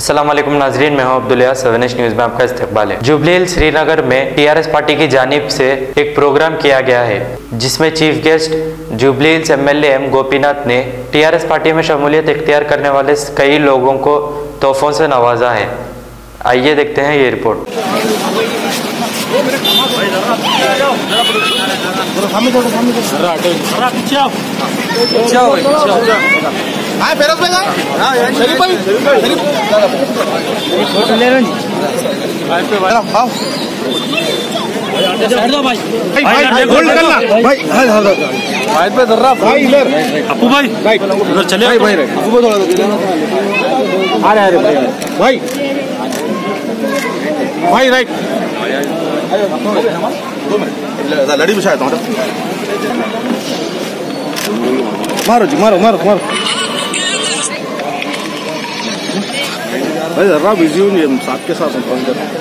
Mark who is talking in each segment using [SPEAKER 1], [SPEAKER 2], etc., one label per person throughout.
[SPEAKER 1] अस्सलाम वालेकुम नाजरीन, मैं हूं अब्दुल्ला। सवेनिश न्यूज़ में आपका इस्तकबाल है। जुबली हिल्स श्रीनगर में टीआरएस पार्टी की जानिब से एक प्रोग्राम किया गया है, जिसमें chief guest Jubilee Hills MLA M Gopinath ने टीआरएस पार्टी में शमूलियत इख्तियार करने वाले कई लोगों को तोहफों से नवाजा है। आइए देखते हैं ये रिपोर्ट।
[SPEAKER 2] हाँ फेरोज भाई, हाँ शरीफ भाई, शरीफ फोटो ले रहे भाई पे भाई, आओ साइड दो भाई, भाई होल्ड करना भाई, भाई पे दर्रा भाई, इधर अपू भाई, उधर चले भाई, अपू को थोड़ा आ रहे भाई, भाई राइट, लड़ी बिछाया था, मारो जी, मारो मारो मारो भाई, जरा बिजी हूँ, हम साथ के साथ फोन कर रहे हैं।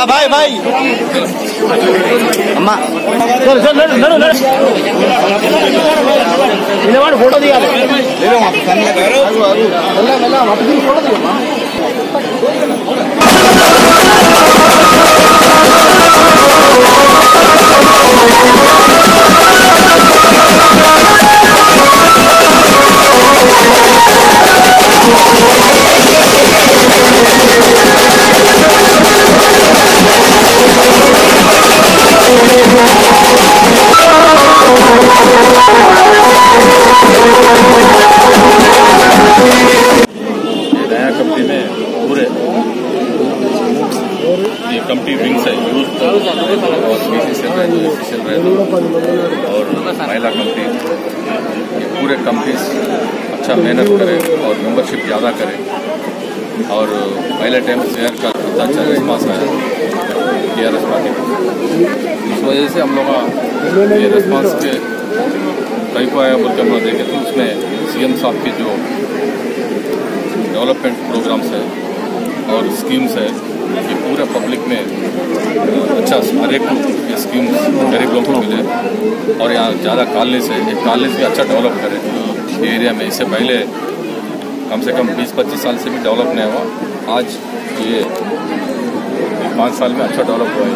[SPEAKER 2] भाई भाई अम्मा फोटो दिया फोटो दिया।
[SPEAKER 3] नया कंपनी में पूरे ये कंपनी विंग्स है, यूथ और महिला कंपनी, ये पूरे कंपनीज अच्छा मेहनत करें और मेंबरशिप ज़्यादा करें और पहले टाइम शेयर का अच्छा रिस्पांस आया टीआरएस पार्टी में। इस वजह से हम लोग ये रिस्पांस के कई को आया बोल के हम लोग देखे तो उसमें सीएम साहब के जो डेवलपमेंट प्रोग्राम्स है और स्कीम्स है, ये पूरे पब्लिक में अच्छा हर एक को ये स्कीम्स गरीब लोगों को मिले और यहाँ ज़्यादा कॉलेज है, एक कॉलेज भी अच्छा डेवलप करें ये एरिया में। इससे पहले कम से कम 20-25 साल से भी डेवलप नहीं हुआ, आज ये 5 साल में अच्छा डेवलप हुआ है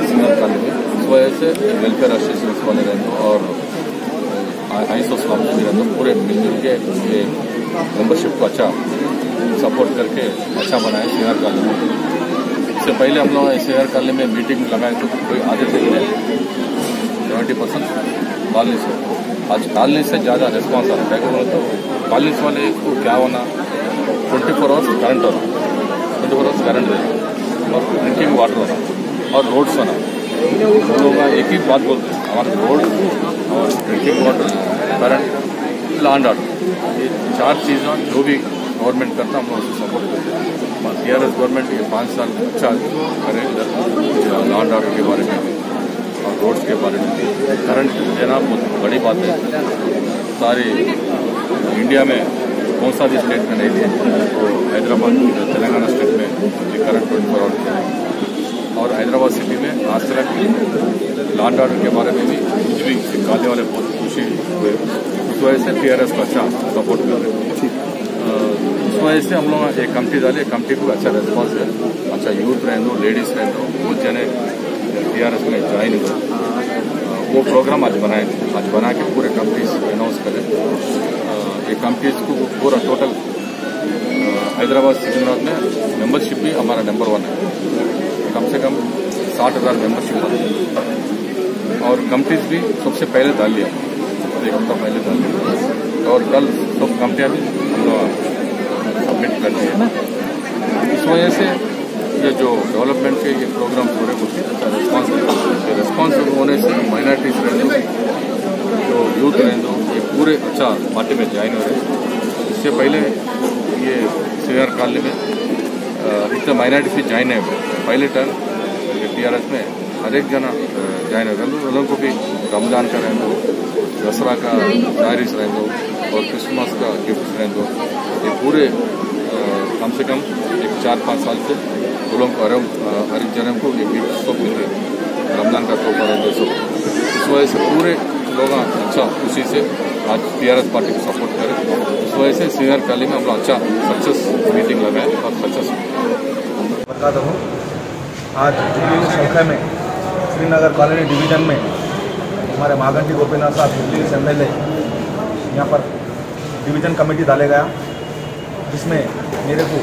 [SPEAKER 3] सिंगल कॉलेज में। इस वजह से वेलफेयर एसोसिएशन वाले रहते और आईसोस्लाम भी रहते पूरे मिलजुल के ये मेंबरशिप को अच्छा सपोर्ट करके अच्छा बनाए सीआर कॉलेज में। इससे पहले हम लोग सीआर कॉलेज में मीटिंग लगाए तो कोई आते थे 70% कॉलेज से, आज कॉलेज से ज़्यादा रिस्पॉन्स आ रहा है। तो कॉलेज वाले को क्या होना 24 आवर्स करंट होना, 24 आवर्स करंट देना और ड्रिंकिंग वाटर होना और रोड्स होना। हम लोग एक ही बात बोलते हैं, हमारे रोड और drinking water, current, land order, ये 4 चीज़ें जो भी गवर्नमेंट करता हम लोग उसे सपोर्ट करते हैं। टीआरएस गवर्नमेंट ये 5 साल अच्छा करे इधर लैंड ऑर्डर के बारे में और रोड्स के बारे में। करंट देना बहुत बड़ी बात है, सारे इंडिया में कौन सा भी स्टेट में नहीं दिया, तो हैदराबाद तेलंगाना स्टेट में ये करंट 24 आवर्स और हैदराबाद सिटी में आज तक लैंड ऑर्डर के बारे में भी कुछ भी सिखाने वाले बहुत खुशी हुए। उस वजह से टीआरएस को अच्छा सपोर्ट कर रहे हैं। उस वजह से हम लोग एक कमिटी डाले, कमिटी को अच्छा रेस्पॉन्स है, अच्छा यूथ रहने लेडीज रहने कुछ जने टीआरएस में ज्वाइन हुए। वो प्रोग्राम आज बनाए, आज बना के पूरे कंपनीज अनाउंस करें। ये कंपनीज को पूरा टोटल हैदराबाद सिकंदराबाद में मेंबरशिप भी हमारा नंबर 1 है। कम से कम 60,000 मेंबरशिप है और कंपनीज भी सबसे पहले डाल लिया, एक हफ्ता पहले डाल लिया और कल सब कंपनियां भी सबमिट कर दी है। इस वजह से ये जो डेवलपमेंट के ये प्रोग्राम हो रहे हैं अच्छा रिस्पॉन्स होने से माइनॉरिटीज रहने जो यूथ रहने ये पूरे अच्छा पार्टी में ज्वाइन हो रहे हैं। इससे पहले ये श्रीनगर कॉलोनी में इतना माइनॉरिटीज भी ज्वाइन है। पहले टाइम TRS में हर एक जना ज्वाइन हो गए, लोगों को भी रमजान का रहने दो, दसरा का डायरीज रहने दो और क्रिसमस का गिफ्ट रहने दो। ये पूरे कम से कम एक 4-5 साल से लोगों को हर एक जन को ये गिफ्ट सब मिल रहे रमजान का तोहफा रहने सब। इस वजह से पूरे लोग अच्छा खुशी से आज TRS पार्टी को सपोर्ट करें। इस वजह से श्रीनगर कॉलोनी में हम लोग अच्छा सक्सेस मीटिंग लगाए और सक्सेस
[SPEAKER 2] बताता हूँ। आज जुबली शौखा में श्रीनगर कॉलोनी डिवीज़न में हमारे मागंटी गोपीनाथ साहब जुबली MLA यहाँ पर डिवीज़न कमेटी डाले गया, जिसमें मेरे को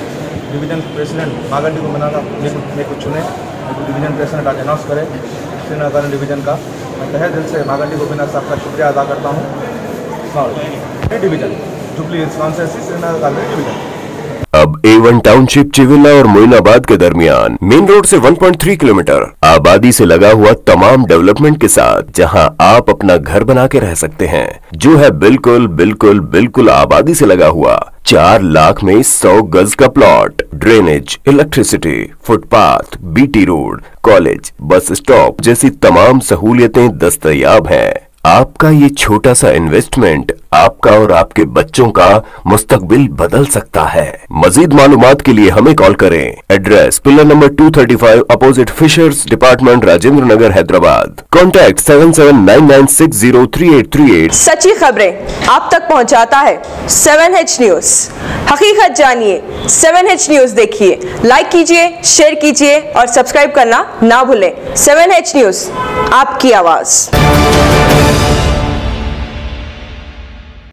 [SPEAKER 2] डिवीज़न प्रेसिडेंट मागंटी गोपीनाथ मेरे को चुने, मेरे को डिवीज़न प्रेसिडेंट आज अनाउंस करे श्रीनगर कॉलोनी डिवीज़न का। मैं तहे दिल से मागंटी गोपीनाथ साहब का शुक्रिया अदा करता हूँ। Division jubilee constituency Srinagar colony division.
[SPEAKER 4] अब A1 टाउनशिप चिविला और मोइनाबाद के दरमियान मेन रोड से 1.3 किलोमीटर आबादी से लगा हुआ तमाम डेवलपमेंट के साथ जहां आप अपना घर बना के रह सकते हैं, जो है बिल्कुल बिल्कुल बिल्कुल आबादी से लगा हुआ। 4 लाख में 100 गज का plot, drainage, electricity, footpath, BT road, college, bus stop जैसी तमाम सहूलियतें दस्तयाब हैं। आपका ये छोटा सा इन्वेस्टमेंट आपका और आपके बच्चों का मुस्तकबिल बदल सकता है। मजीद मालूमात के लिए हमें कॉल करें। Address pillar number 235 opposite fishers department, Rajendra Nagar, Hyderabad. Contact 7799603838।
[SPEAKER 5] सच्ची खबरें आप तक पहुंचाता है 7H न्यूज। हकीकत जानिए, 7H न्यूज देखिए, लाइक कीजिए, शेयर कीजिए और सब्सक्राइब करना ना भूलें। 7H न्यूज, आपकी आवाज।